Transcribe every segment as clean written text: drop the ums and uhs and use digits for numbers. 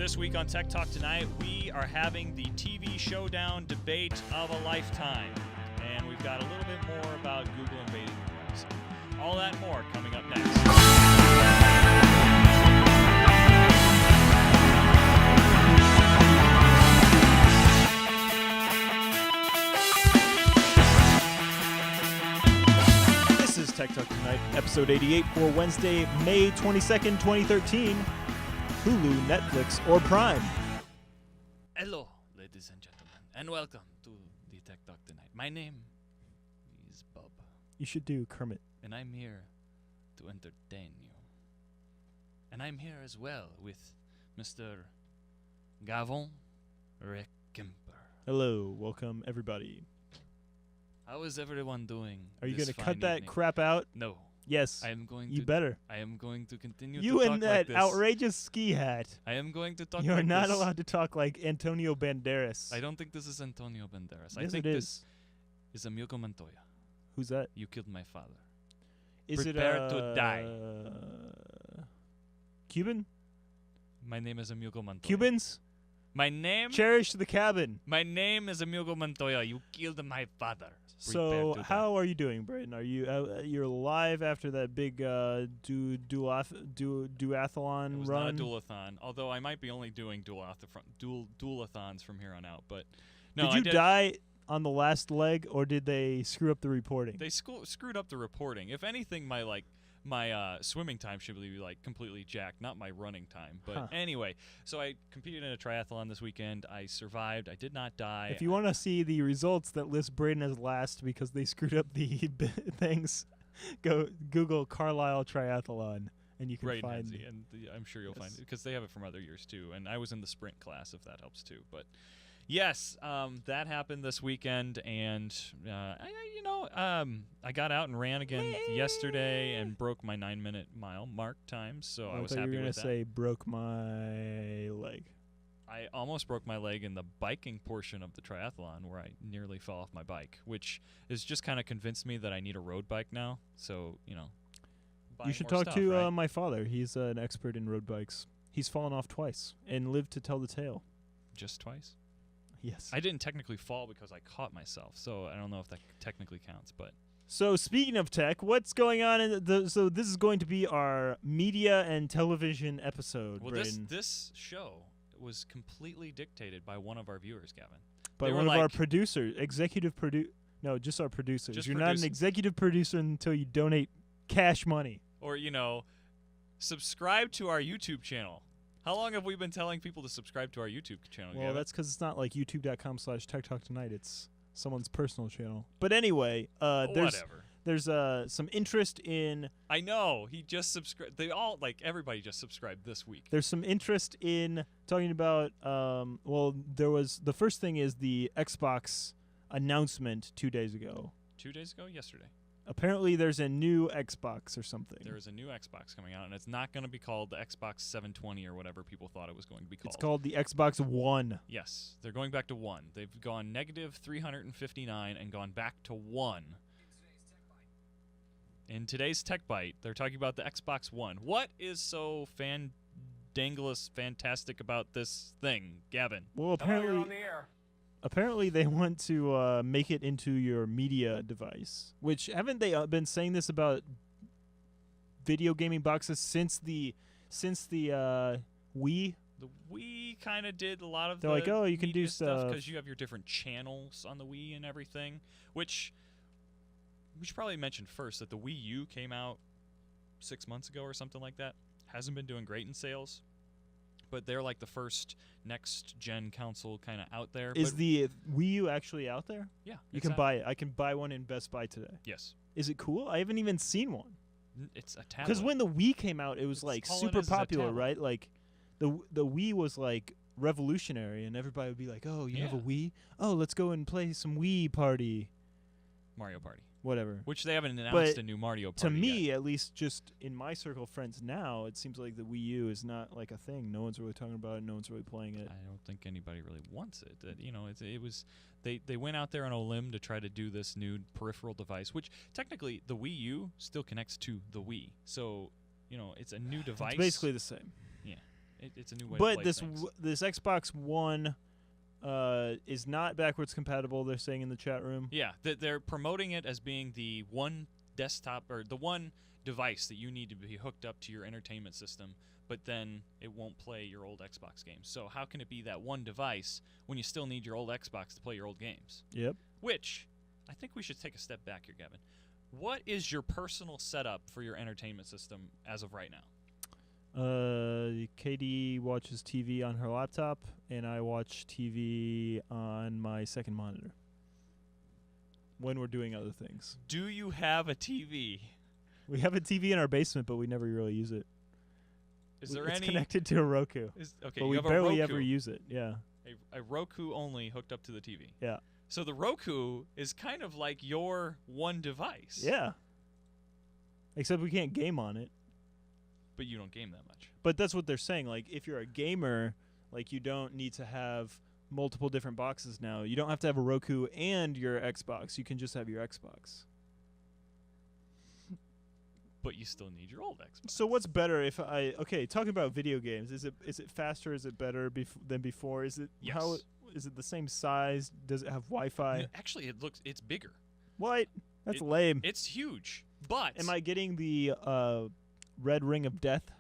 This week on Tech Talk Tonight, we are having the TV showdown debate of a lifetime. And we've got a little bit more about Google invading your privacy. All that and more coming up next. This is Tech Talk Tonight, episode 88 for Wednesday, May 22nd, 2013. Hulu, Netflix, or Prime. Hello, ladies and gentlemen, and welcome to the Tech Talk Tonight. My name is Bob. You should do Kermit. And I'm here to entertain you. And I'm here as well with Mr. Gavin Rehkemper. Hello, welcome everybody. How is everyone doing? Are you going to cut that evening? crap out? No. Yes. I am going You to. better. I am going to continue You to talk in that like this. outrageous ski hat. I am going to talk You're like not this. allowed to talk like Antonio Banderas. I don't think this is Antonio Banderas. I Yes, think it this is Amigo Montoya. Who's that? You killed my father. Is Prepare it to die. Cuban? My name is Amigo Montoya. Cubans? My name? Cherish the cabin. My name is Amigo Montoya. You killed my father. So Prepare to how are you doing, Braden? Are you you're alive after that big duathlon It was run? not a dualathon, although I might be only doing dualathons from here on out. But no, Did you die on the last leg, or did they screw up the reporting? They screwed up the reporting. If anything, my swimming time should be completely jacked, not my running time. But anyway, so I competed in a triathlon this weekend. I survived. I did not die. If you want to see the results that list Braden as last because they screwed up the things, go Google Carlisle Triathlon and you can Braden find Henze, and I'm sure you'll find it because they have it from other years too. And I was in the sprint class, if that helps too. But yes, that happened this weekend, and I got out and ran again yesterday and broke my 9-minute mile mark time, so I was happy with that. You were going to say broke my leg. I almost broke my leg in the biking portion of the triathlon where I nearly fell off my bike, which has just kind of convinced me that I need a road bike now. So, you should talk to my father. He's an expert in road bikes. He's fallen off twice and lived to tell the tale. Just twice? Yes. I didn't technically fall because I caught myself, so I don't know if that technically counts. But so speaking of tech, what's going on so this is going to be our media and television episode. Well, Braden. this show was completely dictated by one of our viewers, Gavin. By one of our producers, No, just our producers. Just You're not an executive producer until you donate cash money. Or subscribe to our YouTube channel. How long have we been telling people to subscribe to our YouTube channel? Well, that's because it's not like youtube.com/TechTalkTonight. It's someone's personal channel. But anyway, there's some interest in. I know he just subscribed. Everybody just subscribed this week. There's some interest in talking about. There was the first thing is the Xbox announcement 2 days ago. 2 days ago, yesterday. Apparently, there's a new Xbox or something. There is a new Xbox coming out, and it's not going to be called the Xbox 720 or whatever people thought it was going to be called. It's called the Xbox One. Yes, they're going back to one. They've gone negative 359 and gone back to one. In today's Tech Bite, they're talking about the Xbox One. What is so fantastic about this thing, Gavin? Well, apparently they want to make it into your media device. Which haven't they been saying this about video gaming boxes since the Wii? The Wii kind of did a lot of They're like, oh, you can do stuff because you have your different channels on the Wii and everything, which we should probably mention first that the Wii U came out 6 months ago or something like that. Hasn't been doing great in sales, but they're like the first next-gen console kind of out there. Is the Wii U actually out there? Yeah. You can buy it. I can buy one in Best Buy today. Yes. Is it cool? I haven't even seen one. It's a tablet. Because when the Wii came out, it was like super popular, right? Like the Wii was like revolutionary, and everybody would be like, "Oh, you have a Wii? Oh, let's go and play some Wii Party." Mario Party. Whatever. Which they haven't announced a new Mario Party to me, yet. at least just in my circle of friends now, it seems like the Wii U is not like a thing. No one's really talking about it. No one's really playing it. I don't think anybody really wants it. They went out there on a limb to try to do this new peripheral device, which technically the Wii U still connects to the Wii. So, it's a new device. It's basically the same. Yeah. It's a new way. But to play things. this Xbox One is not backwards compatible. They're saying in the chat room. Yeah, they're promoting it as being the one desktop or the one device that you need to be hooked up to your entertainment system, but then it won't play your old Xbox games. So how can it be that one device when you still need your old Xbox to play your old games? Yep. Which, I think we should take a step back here, Gavin. What is your personal setup for your entertainment system as of right now? Katie watches TV on her laptop, and I watch TV on my second monitor when we're doing other things. Do you have a TV? We have a TV in our basement, but we never really use it. Is there it's any connected to a Roku? Okay, but you we have barely a Roku. ever use it. Yeah. A Roku only hooked up to the TV. Yeah. So the Roku is kind of like your one device. Yeah. Except we can't game on it. But you don't game that much. But that's what they're saying. Like, if you're a gamer, like, you don't need to have multiple different boxes now. You don't have to have a Roku and your Xbox. You can just have your Xbox. But you still need your old Xbox. So what's better if I... Okay, talking about video games. Is it faster? Is it better than before? Is it... Yes. Is it the same size? Does it have Wi-Fi? No, actually, it's bigger. What? That's lame. It's huge. But... Am I getting the red ring of death?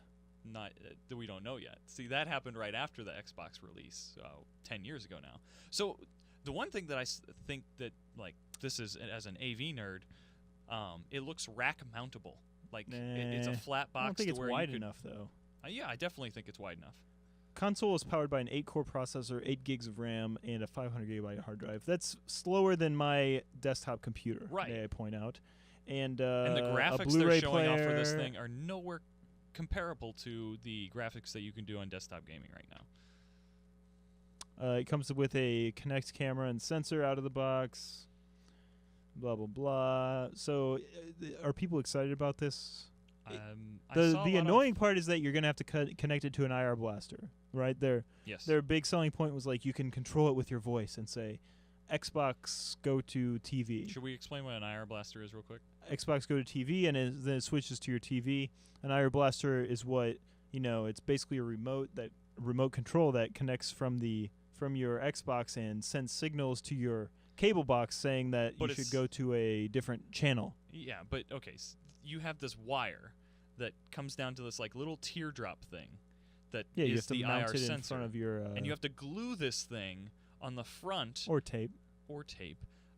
Not that we don't know yet. See, that happened right after the Xbox release, 10 years ago now. So the one thing that I think that, like, this is, as an AV nerd, it looks rack mountable. Like, it's a flat box. I don't think to it's where wide you could, enough, though. Yeah, I definitely think it's wide enough. Console is powered by an 8-core processor, 8 gigs of RAM, and a 500 gigabyte hard drive. That's slower than my desktop computer, may I point out. And the graphics a Blu-ray they're showing player. off for this thing are nowhere comparable to the graphics that you can do on desktop gaming right now. It comes with a Kinect camera and sensor out of the box. Blah, blah, blah. So are people excited about this? The annoying part is that you're going to have to connect it to an IR blaster, right? Their big selling point was like you can control it with your voice and say, Xbox go to TV. Should we explain what an IR blaster is real quick? Xbox go to TV, and then it switches to your TV. An IR blaster is what, it's basically a remote control that connects from your Xbox and sends signals to your cable box saying that you should go to a different channel. Yeah, but okay, so you have this wire that comes down to this like little teardrop thing that is the IR sensor, in front of your and you have to glue this thing on the front or tape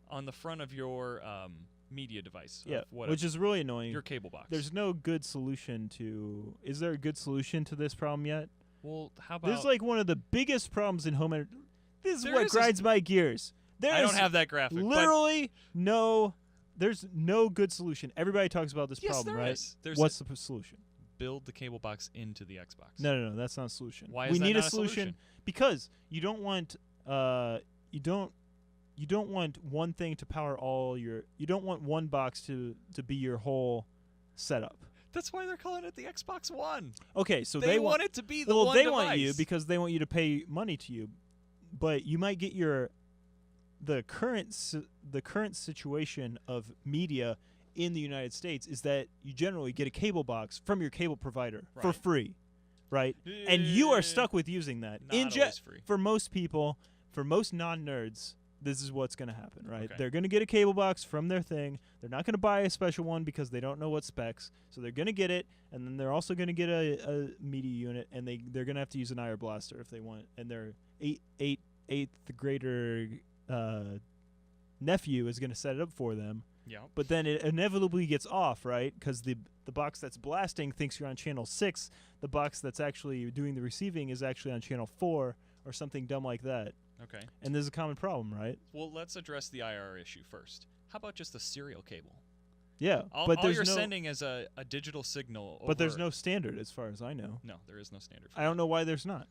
on the front of your media device. Yeah, which is really annoying. Your cable box. There's no good solution to. Is there a good solution to this problem yet? Well, how about this is like one of the biggest problems in home. This is there what grinds my gears. I don't have that graphic. Literally there's no good solution. Everybody talks about this problem, right? What's the solution? Build the cable box into the Xbox. No, that's not a solution. Why we is that need not a solution because you don't want you don't want one thing to power all your. You don't want one box to be your whole setup. That's why they're calling it the Xbox One. Okay, so they want it to be the one device. They want you because they want you to pay money to you, but you might get the current situation of media in the United States is that you generally get a cable box from your cable provider for free, right? And you are stuck with using that. Not always free. For most people, for most non-nerds, this is what's going to happen, right? Okay. They're going to get a cable box from their thing. They're not going to buy a special one because they don't know what specs. So they're going to get it, and then they're also going to get a media unit, and they're going to have to use an IR blaster if they want. And their eighth grader nephew is going to set it up for them. Yeah. But then it inevitably gets off, right? Because the box that's blasting thinks you're on channel 6. The box that's actually doing the receiving is actually on channel 4 or something dumb like that. Okay. And there's a common problem, right? Well, let's address the IR issue first. How about just a serial cable? Yeah, all you're sending is a digital signal. But there's no standard as far as I know. No, there is no standard. I don't know why there's not.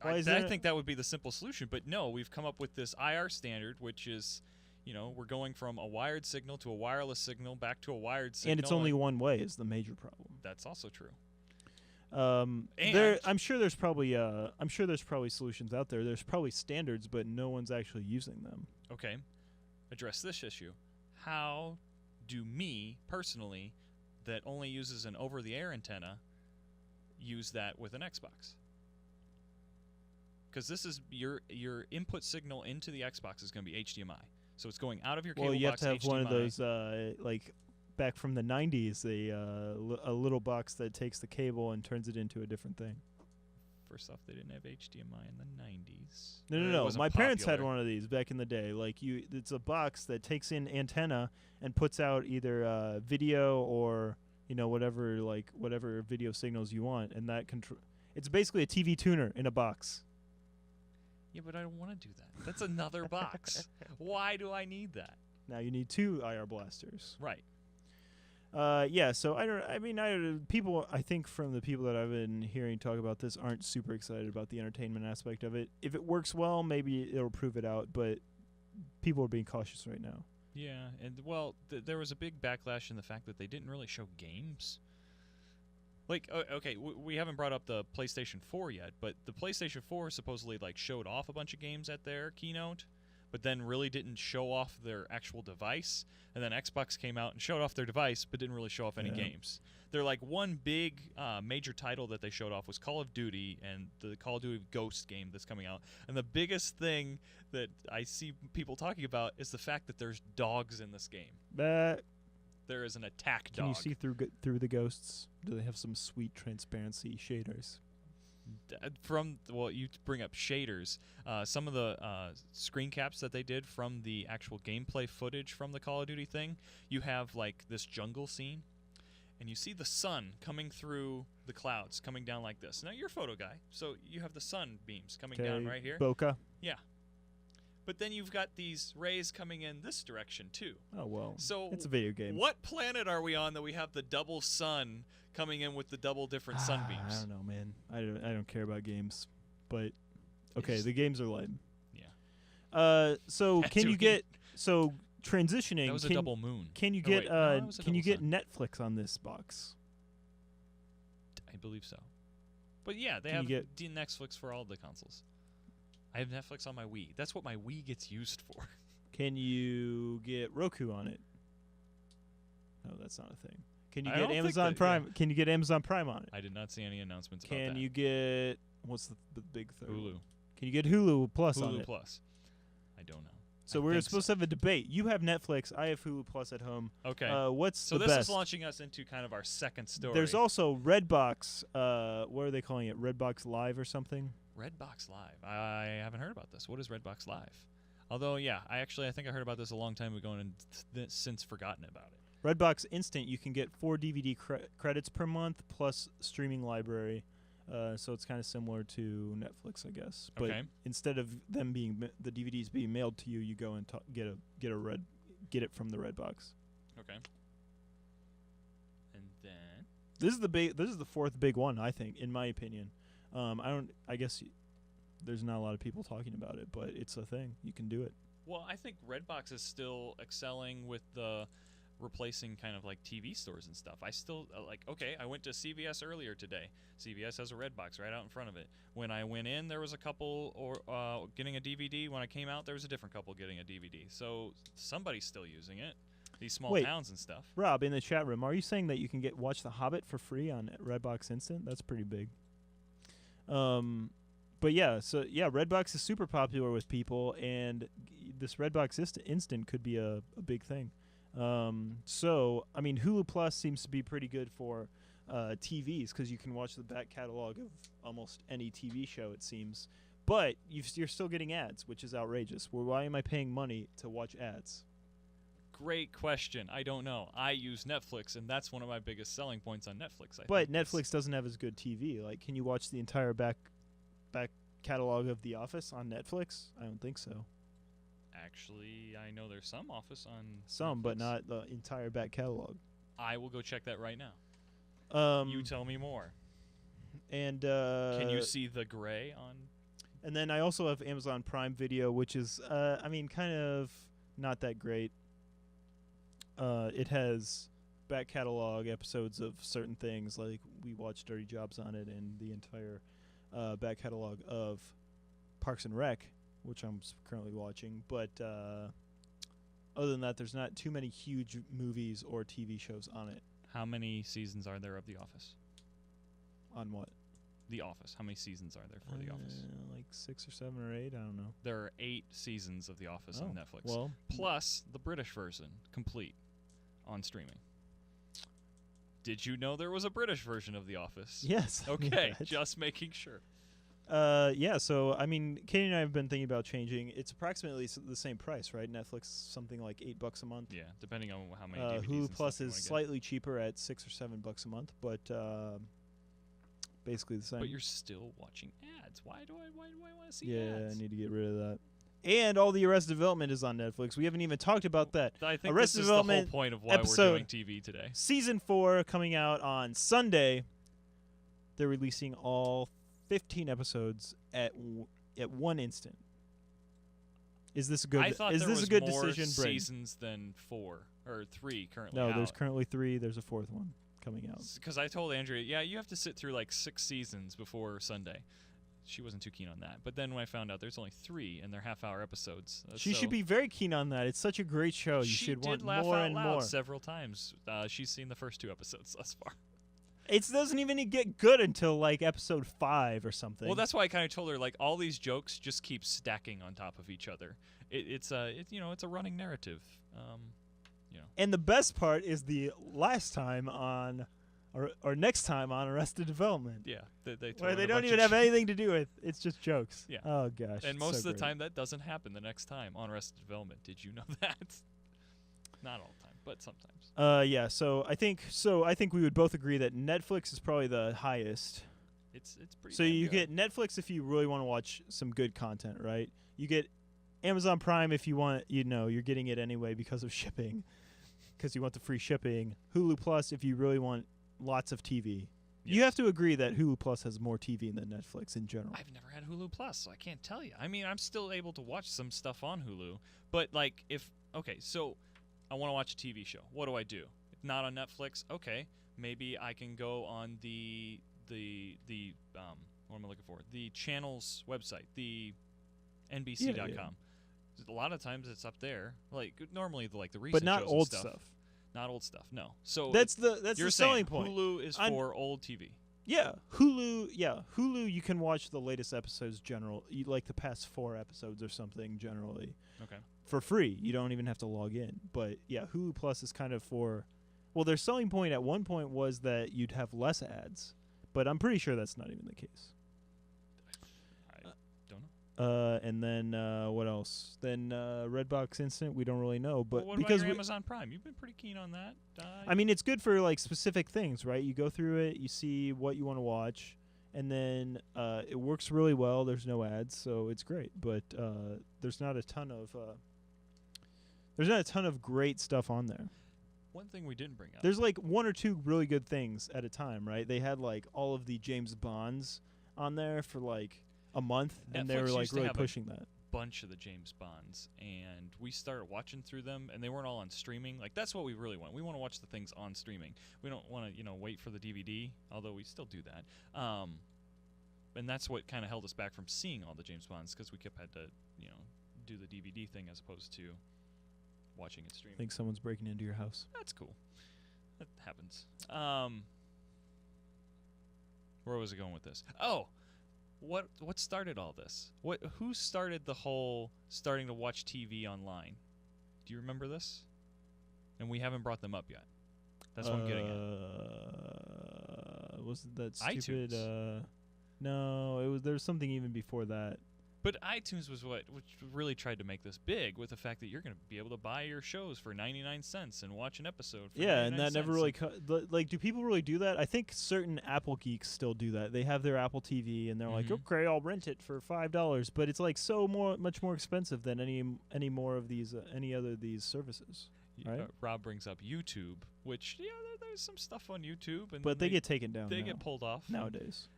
I think that would be the simple solution. But no, we've come up with this IR standard, which is, we're going from a wired signal to a wireless signal back to a wired signal. And it's only one way is the major problem. That's also true. I'm sure there's probably solutions out there. There's probably standards, but no one's actually using them. Okay, address this issue. How do me personally, that only uses an over-the-air antenna, use that with an Xbox? because this is your input signal into the Xbox is going to be HDMI. So it's going out of your cable well, you box. have to have HDMI. one of those like back from the 90s, a little box that takes the cable and turns it into a different thing. First off, they didn't have HDMI in the 90s. No. My parents had one of these back in the day. Like it's a box that takes in antenna and puts out either video or whatever video signals you want, and that it's basically a TV tuner in a box. Yeah, but I don't want to do that. That's another box. Why do I need that? Now you need 2 IR blasters. Right. Yeah, so people, I think from the people that I've been hearing talk about this aren't super excited about the entertainment aspect of it. If it works well, maybe it'll prove it out, but people are being cautious right now. Yeah, and well, there was a big backlash in the fact that they didn't really show games. Like, okay, we haven't brought up the PlayStation 4 yet, but the PlayStation 4 supposedly showed off a bunch of games at their keynote, but then really didn't show off their actual device. And then Xbox came out and showed off their device, but didn't really show off any games. They're one big major title that they showed off was Call of Duty and the Call of Duty Ghost game that's coming out. And the biggest thing that I see people talking about is the fact that there's dogs in this game. There is an attack dog. Can you see through the ghosts? Do they have some sweet transparency shaders? You bring up shaders. Some of the screen caps that they did from the actual gameplay footage from the Call of Duty thing, you have this jungle scene, and you see the sun coming through the clouds, coming down like this. Now you're a photo guy, so you have the sun beams coming down right here. Bokeh. Yeah. But then you've got these rays coming in this direction too. Oh well. So it's a video game. What planet are we on that we have the double sun coming in with the double different sunbeams? I don't know, man. I don't care about games, but okay, the games are lame. Yeah. So can you get transitioning? That was a double moon. Can you get can you get Netflix on this box? I believe so. But yeah, they have Netflix for all the consoles. I have Netflix on my Wii. That's what my Wii gets used for. Can you get Roku on it? No, that's not a thing. Can you I get don't Amazon think that- Prime? yeah. Can you get Amazon Prime on it? I did not see any announcements about that. Can you get what's the big third? Hulu. Can you get Hulu Plus on Hulu it? Plus. I don't know. So I we're think supposed to have a debate. You have Netflix. I have Hulu Plus at home. Okay. What's So the this best? is launching us into kind of our second story. There's also Redbox. What are they calling it? Redbox Live or something? Redbox Live. I haven't heard about this. What is Redbox Live? Although, yeah, I think I heard about this a long time ago and since forgotten about it. Redbox Instant, you can get 4 DVD credits per month plus streaming library. So it's kind of similar to Netflix, I guess. But instead of them being the DVDs being mailed to you, you go and get it from the Redbox. Okay. And then this is the fourth big one, I think, in my opinion. I guess there's not a lot of people talking about it, but it's a thing. You can do it. Well, I think Redbox is still excelling with the replacing kind of TV stores and stuff. I still I went to CVS earlier today. CVS has a Redbox right out in front of it. When I went in, there was a couple getting a DVD. When I came out, there was a different couple getting a DVD. So somebody's still using it. These small towns and stuff. Rob, in the chat room, are you saying that you can watch The Hobbit for free on Redbox Instant? That's pretty big. But yeah, Redbox is super popular with people, and this Redbox Instant could be a big thing. So, I mean, Hulu Plus seems to be pretty good for TVs because you can watch the back catalog of almost any TV show, it seems. But you're still getting ads, which is outrageous. Well, why am I paying money to watch ads? Great question. I don't know. I use Netflix, and that's one of my biggest selling points on Netflix. But Netflix doesn't have as good TV. Can you watch the entire back catalog of The Office on Netflix? I don't think so. Actually, I know there's some Office on some, Netflix. But not the entire back catalog. I will go check that right now. You tell me more. And can you see the gray on? And then I also have Amazon Prime Video, which is, kind of not that great. It has back catalog episodes of certain things, like we watched Dirty Jobs on it, and the entire back catalog of Parks and Rec, which I'm currently watching. But other than that, there's not too many huge movies or TV shows on it. How many seasons are there of The Office? On what? The Office. How many seasons are there for The Office? Like 6 or 7 or 8. I don't know. There are 8 seasons of The Office on Netflix. Well, plus the British version, complete, on streaming. Did you know there was a British version of The Office? Yes. Okay, just making sure. Yeah, so, I mean, Katie and I have been thinking about changing. It's approximately the same price, right? Netflix, something like $8 a month. Yeah, depending on how many DVDs Hulu and Plus stuff you is wanna get. slightly cheaper at $6 or $7 a month, but basically the same. But you're still watching ads. Why do I want to see yeah, ads? I need to get rid of that. And all the Arrested Development is on Netflix. We haven't even talked about that. I think Arrested this is the whole Development point of why we're doing TV today. Season 4 coming out on Sunday. They're releasing all 15 episodes at one instant. Is this a good? I thought is there this was a good more decision, Braden? seasons than 4 or 3 currently. No, out. there's currently 3. There's a 4th one coming out. Because I told Andrea, yeah, you have to sit through like 6 seasons before Sunday. She wasn't too keen on that. But then when I found out there's only 3 and they're half-hour episodes, She should be very keen on that. It's such a great show. You she should did want laugh more out and loud more. several times. She's seen the first 2 episodes thus far. It doesn't even get good until like episode 5 or something. Well, that's why I kind of told her like all these jokes just keep stacking on top of each other. It's a running narrative. And the best part is the last time on, or next time on Arrested Development. Yeah, they Where in they a don't bunch even of have anything to do with. It's just jokes. Yeah. Oh gosh. And most so of the great. time that doesn't happen the next time on Arrested Development. Did you know that? Not all the time, but sometimes. Yeah. So I think we would both agree that Netflix is probably the highest. It's pretty. So damn you good. get Netflix if you really want to watch some good content, right? You get Amazon Prime if you want, you're getting it anyway because of shipping, because you want the free shipping. Hulu Plus if you really want lots of TV. Yes. You have to agree that Hulu Plus has more TV than Netflix in general. I've never had Hulu Plus, so I can't tell you. I mean, I'm still able to watch some stuff on Hulu, but like so I want to watch a TV show. What do I do? If not on Netflix, okay, maybe I can go on the what am I looking for? The channel's website, the NBC.com. Yeah. A lot of times it's up there. Like normally the recent But not shows old and stuff. Not old stuff. No. So That's the you're selling saying point. Hulu is for old TV. Yeah, Hulu. Yeah, Hulu. You can watch the latest episodes like the past 4 episodes or something generally. Okay. For free. You don't even have to log in. But yeah, Hulu Plus is kind of for. Well, their selling point at one point was that you'd have less ads, but I'm pretty sure that's not even the case. I don't know. And then what else? Then Redbox Instant. We don't really know, but Well, what because about your Amazon Prime? You've been pretty keen on that. I mean, it's good for like specific things, right? You go through it, you see what you want to watch, and then it works really well. There's no ads, so it's great. But there's not a ton of great stuff on there. One thing we didn't bring up. There's like 1 or 2 really good things at a time, right? They had like all of the James Bonds on there for like a month, and they Netflix were like used to really have pushing that. Bunch of the James Bonds, and we started watching through them, and they weren't all on streaming. Like that's what we really want. We want to watch the things on streaming. We don't want to wait for the DVD, although we still do that. And that's what kind of held us back from seeing all the James Bonds, because we kept had to do the DVD thing as opposed to watching it streaming. I think someone's breaking into your house. That's cool. That happens. Where was I going with this? Oh, what started all this? Who started the whole starting to watch TV online? Do you remember this? And we haven't brought them up yet. That's what I'm getting at. Was it that stupid? iTunes. No, it was. There's something even before that. But iTunes was which really tried to make this big with the fact that you're going to be able to buy your shows for 99 cents and watch an episode for 99 and that never cents. really like. Do people really do that? I think certain Apple geeks still do that. They have their Apple TV and they're like, okay, I'll rent it for $5, but it's like much more expensive than any more of these any other of these services. Right? Rob brings up YouTube, which there's some stuff on YouTube, and but they get taken down. They now. get pulled off nowadays.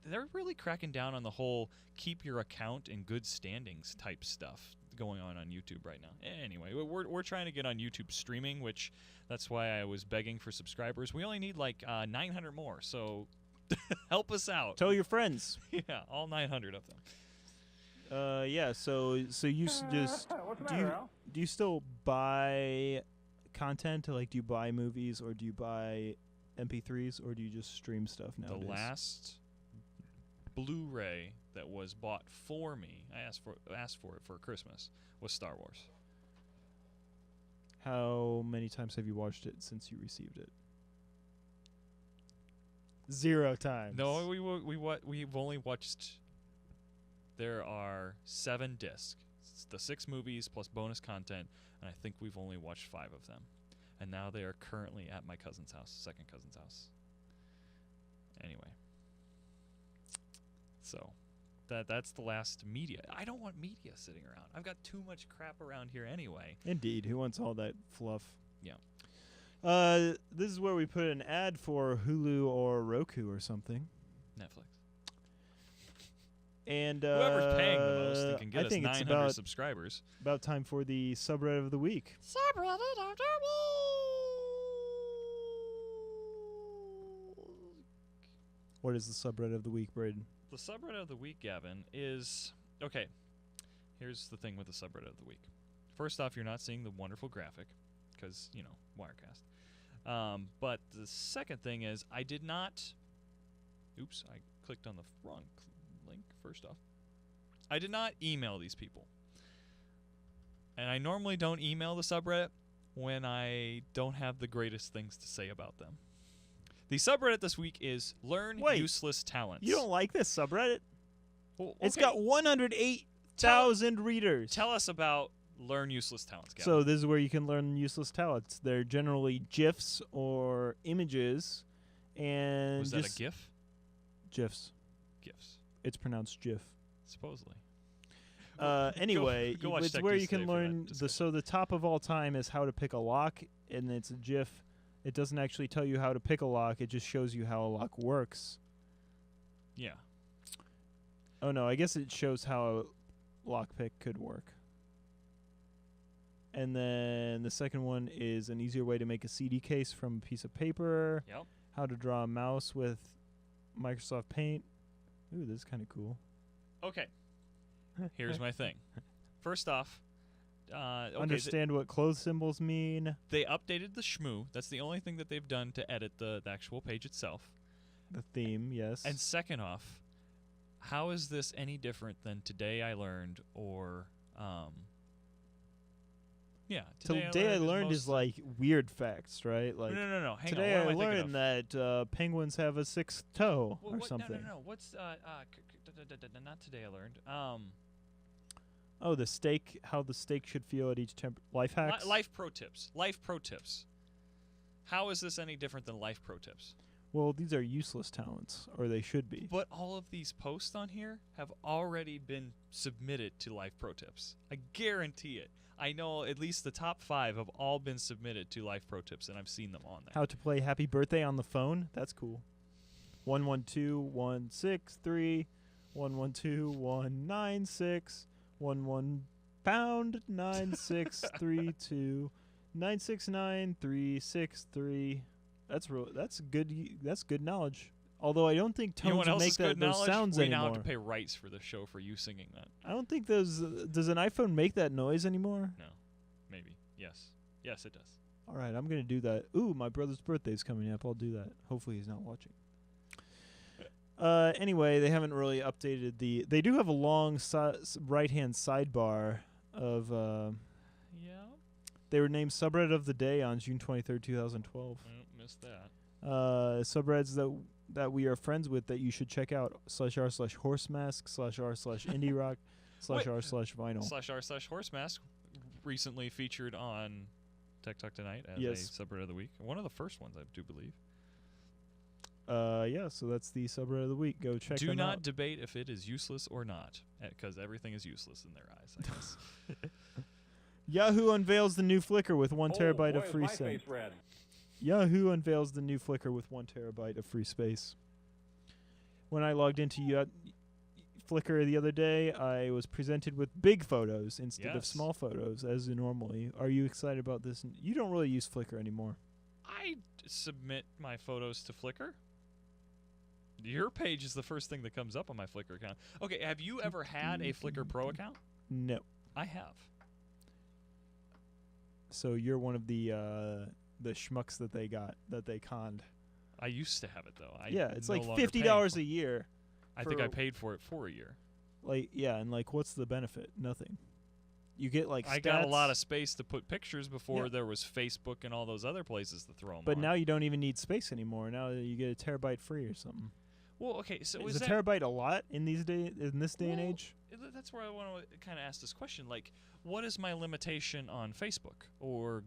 They're really cracking down on the whole keep your account in good standings type stuff going on YouTube right now. Anyway, we're trying to get on YouTube streaming, which that's why I was begging for subscribers. We only need like 900 more, so help us out. Tell your friends. Yeah, all 900 of them. Yeah. So you just do you still buy content? Like, do you buy movies or do you buy MP3s or do you just stream stuff nowadays? Blu-ray that was bought for me. I asked for it for Christmas. Was Star Wars. How many times have you watched it since you received it? 0 times. No, we've only watched. There are 7 discs. It's the 6 movies plus bonus content, and I think we've only watched 5 of them. And now they are currently at my cousin's house, second cousin's house. Anyway. So, that's the last media. I don't want media sitting around. I've got too much crap around here anyway. Indeed. Who wants all that fluff? Yeah. This is where we put an ad for Hulu or Roku or something. Netflix. And whoever's paying the most and can get I us think 900 subscribers. About time for the subreddit of the week. Subreddit of the week. What is the subreddit of the week, Braden? The subreddit of the week, Gavin, is... Okay, here's the thing with the subreddit of the week. First off, you're not seeing the wonderful graphic because, Wirecast. But the second thing is I did not... Oops, I clicked on the wrong link first off. I did not email these people. And I normally don't email the subreddit when I don't have the greatest things to say about them. The subreddit this week is Learn Useless Talents. You don't like this subreddit? Well, okay. It's got 108,000 readers. Tell us about Learn Useless Talents, Gavin. So this is where you can learn useless talents. They're generally GIFs or images. And was that a GIF? GIFs. GIFs. It's pronounced GIF. Supposedly. Anyway, go watch it's Tech where News you can today for learn. that So the top of all time is how to pick a lock, and it's a GIF. It doesn't actually tell you how to pick a lock. It just shows you how a lock works. Yeah. Oh, no. I guess it shows how a lockpick could work. And then the second one is an easier way to make a CD case from a piece of paper. Yep. How to draw a mouse with Microsoft Paint. Ooh, this is kind of cool. Okay. Here's my thing. First off, understand what clothes symbols mean. They updated the shmoo. That's the only thing that they've done to edit the actual page itself. The theme, yes. And second off, how is this any different than Today I Learned or Today I Learned is like weird facts, right? Like no. Hang today on. I learned that penguins have a 6th toe or something. No. What's not Today I Learned. Oh, the steak. How the steak should feel at each life hacks. Life pro tips. Life pro tips. How is this any different than life pro tips? Well, these are useless talents, or they should be. But all of these posts on here have already been submitted to life pro tips. I guarantee it. I know at least the top 5 have all been submitted to life pro tips, and I've seen them on there. How to play Happy Birthday on the phone. That's cool. 112-163 112-196 11 pound 9632 969-363. That's good. That's good knowledge. Although I don't think tones make those sounds we anymore. now have to pay rights for the show for you singing that. I don't think those. Does an iPhone make that noise anymore? No, maybe. Yes, it does. All right, I'm gonna do that. Ooh, my brother's birthday's coming up. I'll do that. Hopefully, he's not watching. Anyway, they haven't really updated the. They do have a long right-hand sidebar of. Yeah. They were named Subreddit of the Day on June 23rd, 2012. Missed that. Subreddits that we are friends with that you should check out. /r/horsemask /r/indie rock /r/vinyl /r/horsemask recently featured on Tech Talk Tonight as a subreddit of the week. One of the first ones, I do believe. Yeah, so that's the subreddit of the week. Go check them out. Do not debate if it is useless or not, because everything is useless in their eyes, I guess. Yahoo unveils the new Flickr with 1 terabyte of free space. Yahoo unveils the new Flickr with 1 terabyte of free space. When I logged into Flickr the other day, I was presented with big photos instead of small photos, as normally. Are you excited about this? You don't really use Flickr anymore. I submit my photos to Flickr. Your page is the first thing that comes up on my Flickr account. Okay, have you ever had a Flickr Pro account? No. I have. So you're one of the schmucks that they conned. I used to have it though. It's like $50 a year I think I paid for it for a year. Like, yeah, and like, what's the benefit? Nothing. You get like stats. I got a lot of space to put pictures before there was Facebook and all those other places to throw them But on. now you don't even need space anymore. Now you get a terabyte free or something. Well, okay, so is a terabyte a lot in this day and age? That's where I want to kind of ask this question. Like, what is my limitation on Facebook or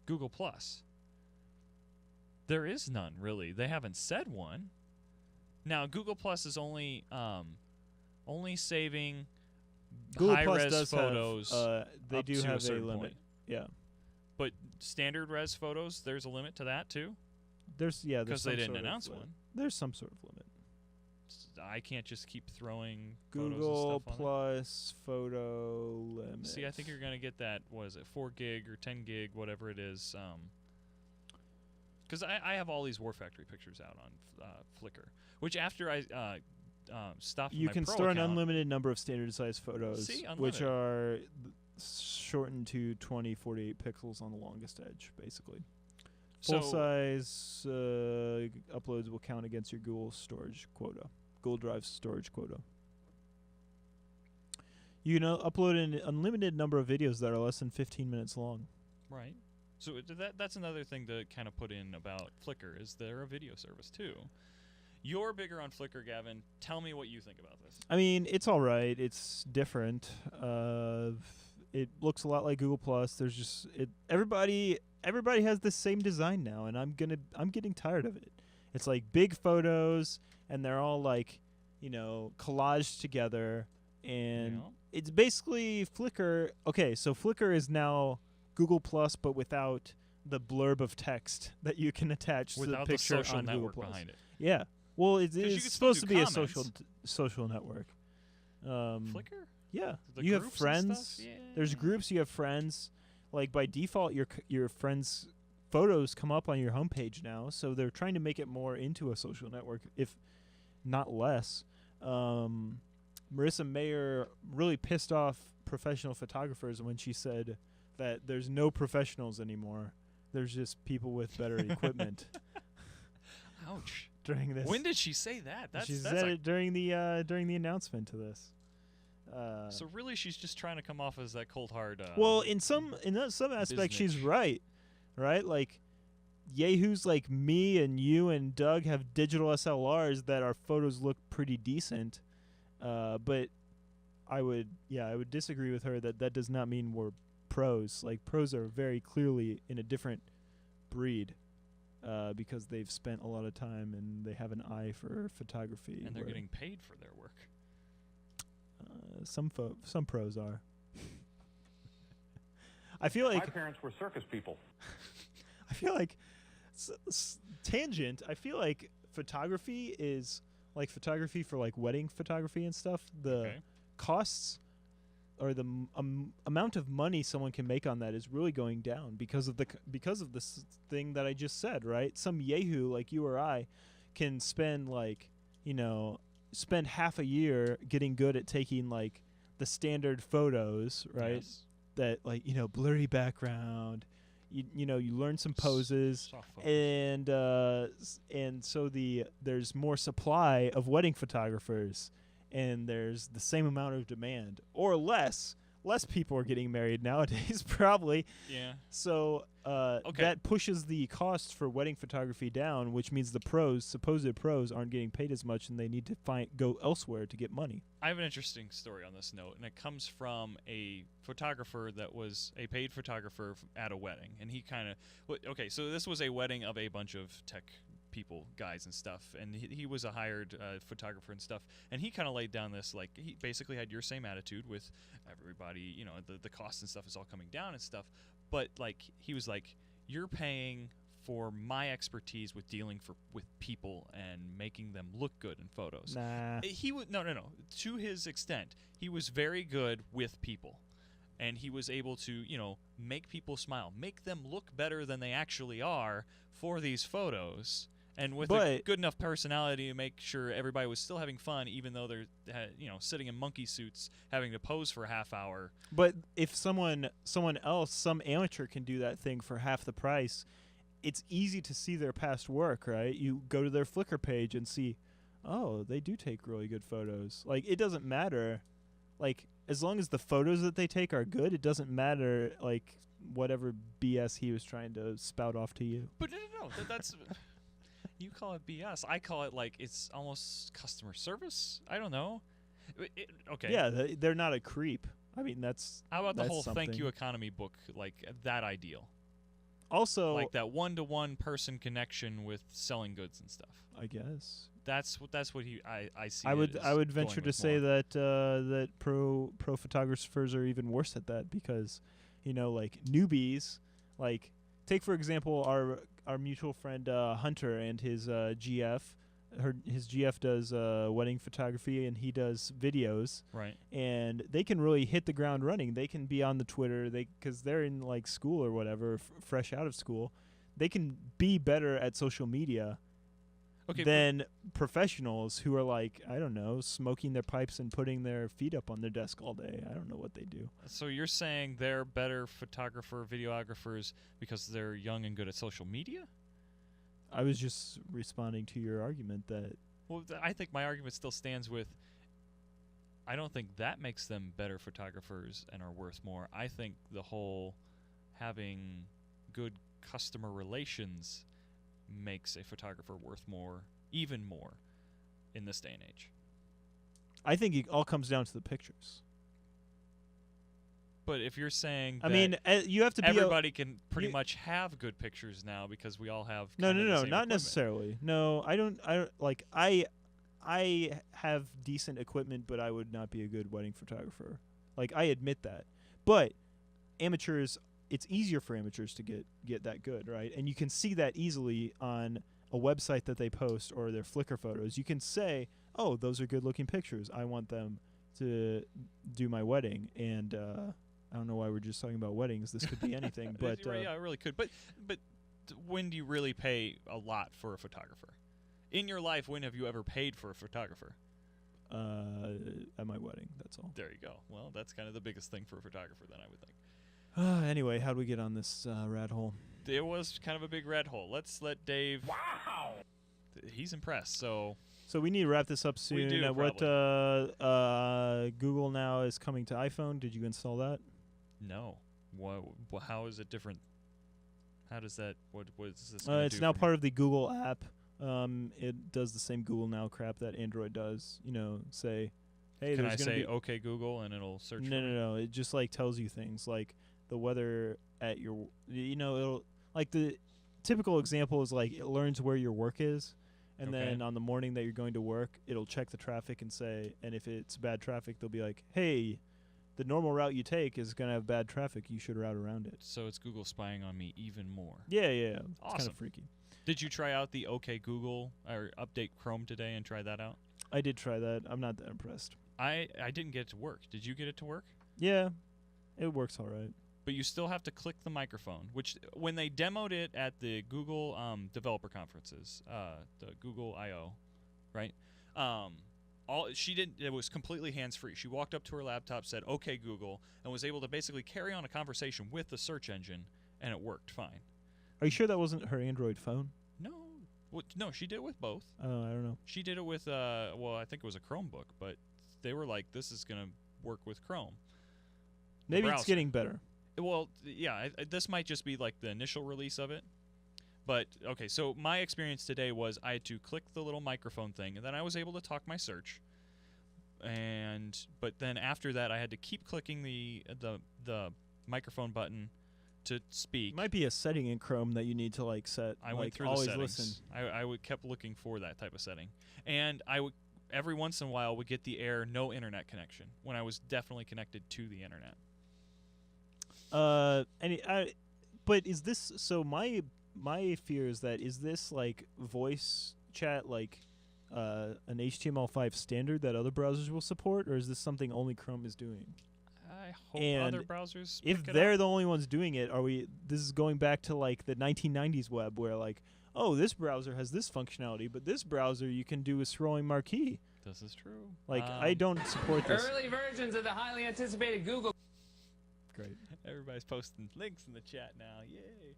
Google Plus? There is none, really. They haven't said one. Now, Google Plus is only saving high-res photos. They do have a limit. Point. Yeah. But standard res photos, there's a limit to that too? There's because they didn't announce one. There's some sort of limit. I can't just keep throwing Google photos and stuff Plus photo limit. See, I think you're going to get that, 4 gig or 10 gig, whatever it is. Because I have all these War Factory pictures out on Flickr, which after I stopped you my can Pro store account, an unlimited number of standard size photos, which are shortened to 2048 pixels on the longest edge, basically. Full size uploads will count against your Google storage quota. Google Drive storage quota. You can upload an unlimited number of videos that are less than 15 minutes long. Right. So that's another thing to kind of put in about Flickr, is they're a video service too. You're bigger on Flickr, Gavin. Tell me what you think about this. I mean, it's all right. It's different. It looks a lot like Google Plus. There's just everybody has the same design now, and I'm getting tired of it. It's like big photos, and they're all like, collaged together, and it's basically Flickr. Okay, so Flickr is now Google Plus, but without the blurb of text that you can attach to the picture on Google Plus. Behind it. Yeah. Well, it's supposed to be a social network. Flickr? Yeah. You have friends. Yeah. There's groups. You have friends. Like by default, your friends' photos come up on your homepage now. So they're trying to make it more into a social network, if not less. Marissa Mayer really pissed off professional photographers when she said that there's no professionals anymore. There's just people with better equipment. Ouch. During this. When did she say that? She said it during the announcement to this. So really, she's just trying to come off as that cold hard. Well, in some aspects, she's right. Like yahoos like me and you and Doug have digital SLRs that our photos look pretty decent. But I would disagree with her that does not mean we're pros. Like pros are very clearly in a different breed. Because they've spent a lot of time and they have an eye for photography. And they're getting paid for their work. Some pros are. I feel like my parents were circus people. I feel like tangent. I feel like photography is like photography for like wedding photography and stuff. The costs or the amount of money someone can make on that is really going down because of this thing that I just said, right? Some yahoo like you or I can spend spend half a year getting good at taking like the standard photos, right? Yes. That blurry background, you learn some poses, and so there's more supply of wedding photographers. And there's the same amount of demand, or less. Less people are getting married nowadays, probably. Yeah. So that pushes the cost for wedding photography down, which means the supposed pros, aren't getting paid as much, and they need to go elsewhere to get money. I have an interesting story on this note, and it comes from a photographer that was a paid photographer at a wedding, and he kind of so this was a wedding of a bunch of tech people, guys and stuff, and he was a hired photographer and stuff, and he kind of laid down this, like, he basically had your same attitude with everybody, the cost and stuff is all coming down and stuff, but like he was like, you're paying for my expertise with dealing with people and making them look good in photos. Nah. He would no to his extent, he was very good with people, and he was able to make people smile, make them look better than they actually are for these photos. And with a good enough personality to make sure everybody was still having fun, even though they're sitting in monkey suits having to pose for a half hour. But if someone else, some amateur, can do that thing for half the price, it's easy to see their past work, right? You go to their Flickr page and see, oh, they do take really good photos. Like, it doesn't matter. Like, as long as the photos that they take are good, it doesn't matter, like, whatever BS he was trying to spout off to you. But no, that's... You call it BS. I call it, like, it's almost customer service. I don't know. Okay. Yeah, they're not a creep. I mean, that's... How about the whole something. Thank You Economy book, like, that ideal? Also... Like that one-to-one person connection with selling goods and stuff. I guess. That's what I see. I would venture to say that that pro photographers are even worse at that because, you know, like newbies, like take for example our mutual friend Hunter and his GF. His GF does wedding photography and he does videos. Right. And they can really hit the ground running. They can be on the Twitter. Because they're in like school or whatever, fresh out of school. They can be better at social media. Than professionals who are like, I don't know, smoking their pipes and putting their feet up on their desk all day. I don't know what they do. So you're saying they're better videographers because they're young and good at social media? I was just responding to your argument that... Well, I think my argument still stands with, I don't think that makes them better photographers and are worth more. I think the whole having good customer relations makes a photographer worth more, even more, in this day and age. I think it all comes down to the pictures. But if you're saying I mean, you have to be... Everybody can pretty much have good pictures now because we all have... No, not equipment. necessarily. No, I don't... I have decent equipment, but I would not be a good wedding photographer. Like, I admit that. But amateurs... It's easier for amateurs to get that good, right? And you can see that easily on a website that they post or their Flickr photos. You can say, oh, those are good-looking pictures. I want them to do my wedding. And I don't know why we're just talking about weddings. This could be anything. But yeah, it really could. But when do you really pay a lot for a photographer? In your life, when have you ever paid for a photographer? At my wedding, that's all. There you go. Well, that's kind of the biggest thing for a photographer then, I would think. Anyway, how'd we get on this rat hole? It was kind of a big rat hole. Let's let Dave... Wow! He's impressed, so... So we need to wrap this up soon. We do, what Google Now is coming to iPhone. Did you install that? No. How is it different? How does that... What is this it's now part of the Google app. It does the same Google Now crap that Android does. You know, say... Hey, can I say OK Google and it'll search for me? No. It just like tells you things like the weather at your, it'll like the typical example is like it learns where your work is, and then on the morning that you're going to work, it'll check the traffic and say, and if it's bad traffic, they'll be like, hey, the normal route you take is gonna have bad traffic. You should route around it. So it's Google spying on me even more. Yeah. It's awesome. kind of freaky. Did you try out the OK Google or update Chrome today and try that out? I did try that. I'm not that impressed. I didn't get it to work. Did you get it to work? Yeah, it works all right. But you still have to click the microphone, which when they demoed it at the Google developer conferences, the Google I/O, right? It was completely hands-free. She walked up to her laptop, said "Okay, Google," and was able to basically carry on a conversation with the search engine, and it worked fine. Are you sure that wasn't her Android phone? No, she did it with both. Oh, I don't know. She did it with I think it was a Chromebook, but they were like, this is going to work with Chrome. Maybe it's getting better. Well, yeah, this might just be like the initial release of it. But, okay, so my experience today was I had to click the little microphone thing, and then I was able to talk my search. But then after that, I had to keep clicking the microphone button to speak. Might be a setting in Chrome that you need to like set. I went through always the settings. Listen. I kept looking for that type of setting, and I would every once in a while would get the error no internet connection when I was definitely connected to the internet. But is this so? My fear is that is this like voice chat like an HTML5 standard that other browsers will support, or is this something only Chrome is doing? I hope other browsers. If they're the only ones doing it, this is going back to like the 1990s web, where like, oh, this browser has this functionality, but this browser you can do a scrolling marquee. This is true. Like, I don't support this. Early versions of the highly anticipated Google Great. Everybody's posting links in the chat now. Yay.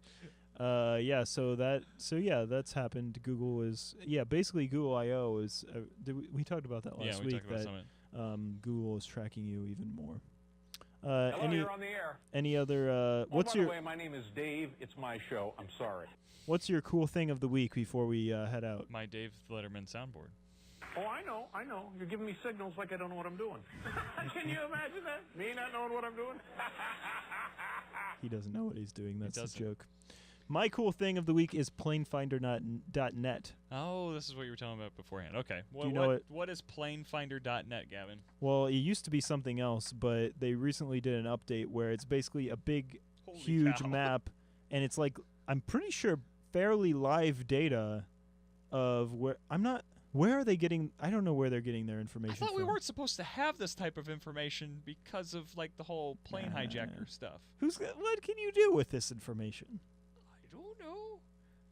That's happened. Google is basically Google I/O is we talked about that last week, talked about that Google is tracking you even more. Hello, you're on the air. Any other by the way, my name is Dave. It's my show. I'm sorry. What's your cool thing of the week before we head out? My Dave Letterman soundboard. Oh, I know. You're giving me signals like I don't know what I'm doing. Can you imagine that? Me not knowing what I'm doing? He doesn't know what he's doing. That's a joke. My cool thing of the week is planefinder.net. Oh, this is what you were telling me about beforehand. Okay. What is planefinder.net, Gavin? Well, it used to be something else, but they recently did an update where it's basically a big, huge map, and it's like, I'm pretty sure, fairly live data of where... Where are they getting... I don't know where they're getting their information from. I thought we weren't supposed to have this type of information because of, like, the whole plane hijacker stuff. What can you do with this information? I don't know.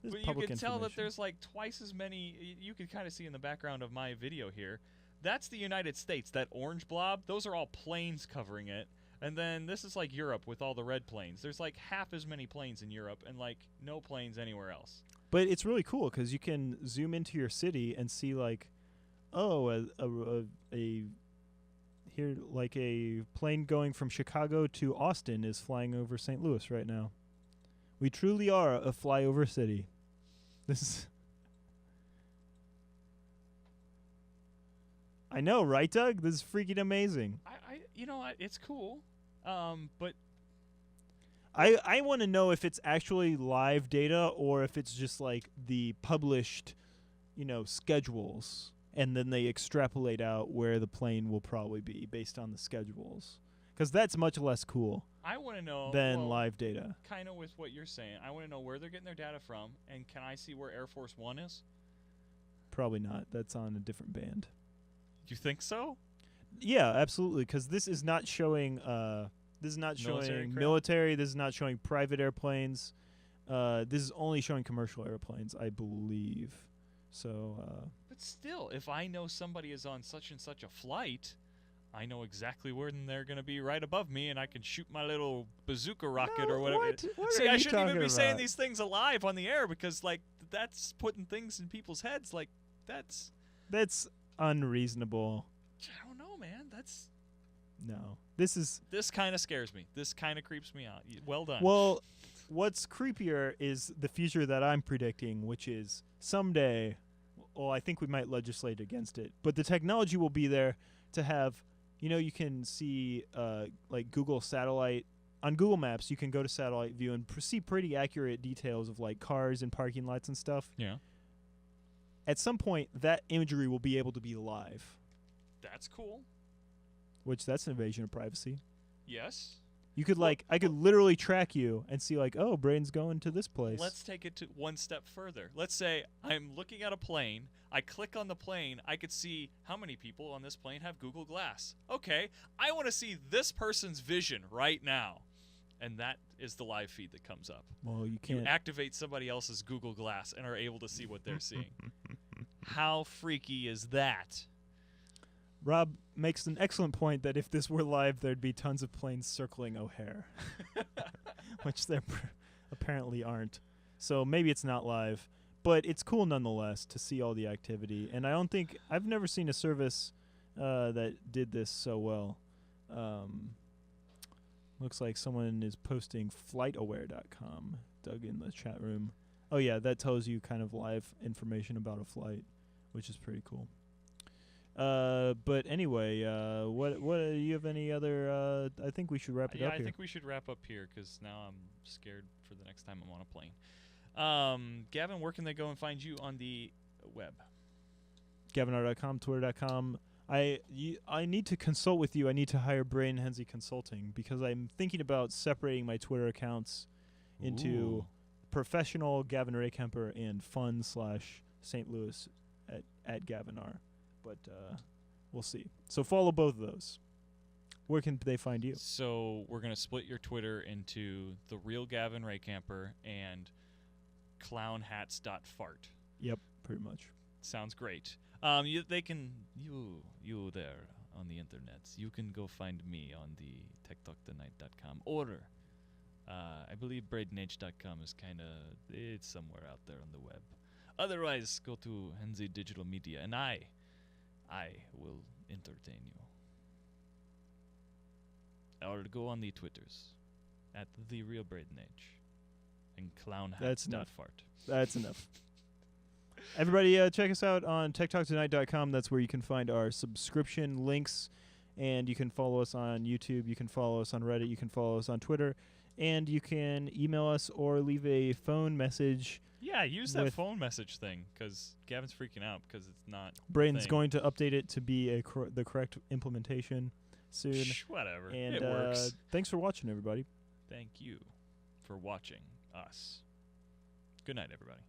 But you can tell that there's, like, twice as many... You can kind of see in the background of my video here. That's the United States. That orange blob, those are all planes covering it. And then this is, like, Europe with all the red planes. There's, like, half as many planes in Europe and, like, no planes anywhere else. But it's really cool because you can zoom into your city and see, like, a plane going from Chicago to Austin is flying over St. Louis right now. We truly are a flyover city. This is... I know, right, Doug? This is freaking amazing. It's cool, but... I want to know if it's actually live data or if it's just like the published, schedules, and then they extrapolate out where the plane will probably be based on the schedules. Because that's much less cool. I want to know than live data. Kind of with what you're saying, I want to know where they're getting their data from, and can I see where Air Force One is? Probably not. That's on a different band. You think so? Yeah, absolutely. Because this is not showing. This is not showing military. This is not showing private airplanes. This is only showing commercial airplanes, I believe. So. But still, if I know somebody is on such and such a flight, I know exactly where they're going to be right above me, and I can shoot my little bazooka rocket or whatever. See, I shouldn't even be saying these things alive on the air because, like, that's putting things in people's heads. Like, that's unreasonable. I don't know, man. No. This kind of scares me. This kind of creeps me out. Well done. Well, what's creepier is the future that I'm predicting, which is someday, I think we might legislate against it, but the technology will be there to have, you can see like Google satellite. On Google Maps, you can go to satellite view and see pretty accurate details of like cars and parking lots and stuff. Yeah. At some point, that imagery will be able to be live. That's cool. Which that's an invasion of privacy. Yes. You could I could literally track you and see like, oh, Braden's going to this place. Let's take it to one step further. Let's say I'm looking at a plane. I click on the plane. I could see how many people on this plane have Google Glass. Okay, I want to see this person's vision right now. And that is the live feed that comes up. Well, you can't. You activate somebody else's Google Glass and are able to see what they're seeing. How freaky is that? Rob makes an excellent point that if this were live, there'd be tons of planes circling O'Hare, which there apparently aren't. So maybe it's not live, but it's cool nonetheless to see all the activity. And I've never seen a service that did this so well. Looks like someone is posting flightaware.com, Doug, in the chat room. Oh yeah, that tells you kind of live information about a flight, which is pretty cool. But anyway, what do you have any other? I think we should wrap it up here. I think we should wrap up here because now I'm scared for the next time I'm on a plane. Gavin, where can they go and find you on the web? GavinR.com, Twitter.com. I need to consult with you. I need to hire Braden Henze Consulting because I'm thinking about separating my Twitter accounts into professional Gavin Rehkemper and fun / St. Louis at GavinR. But we'll see. So follow both of those. Where can they find you? So we're going to split your Twitter into the real Gavin Rehkemper and clownhats.fart. Yep, pretty much. Sounds great. You there on the internets. You can go find me on the techtalktonight.com or I believe bradenh.com is it's somewhere out there on the web. Otherwise, go to Henze Digital Media, and I will entertain you. Or go on the Twitters at the real Braden H and clownhats.fart. That's enough. Everybody, check us out on techtalktonight.com. That's where you can find our subscription links, and you can follow us on YouTube. You can follow us on Reddit. You can follow us on Twitter, and you can email us or leave a phone message. Yeah, use that phone message thing, because Gavin's freaking out because it's not. Braden's going to update it to be the correct implementation soon. Whatever. And it works. Thanks for watching, everybody. Thank you for watching us. Good night, everybody.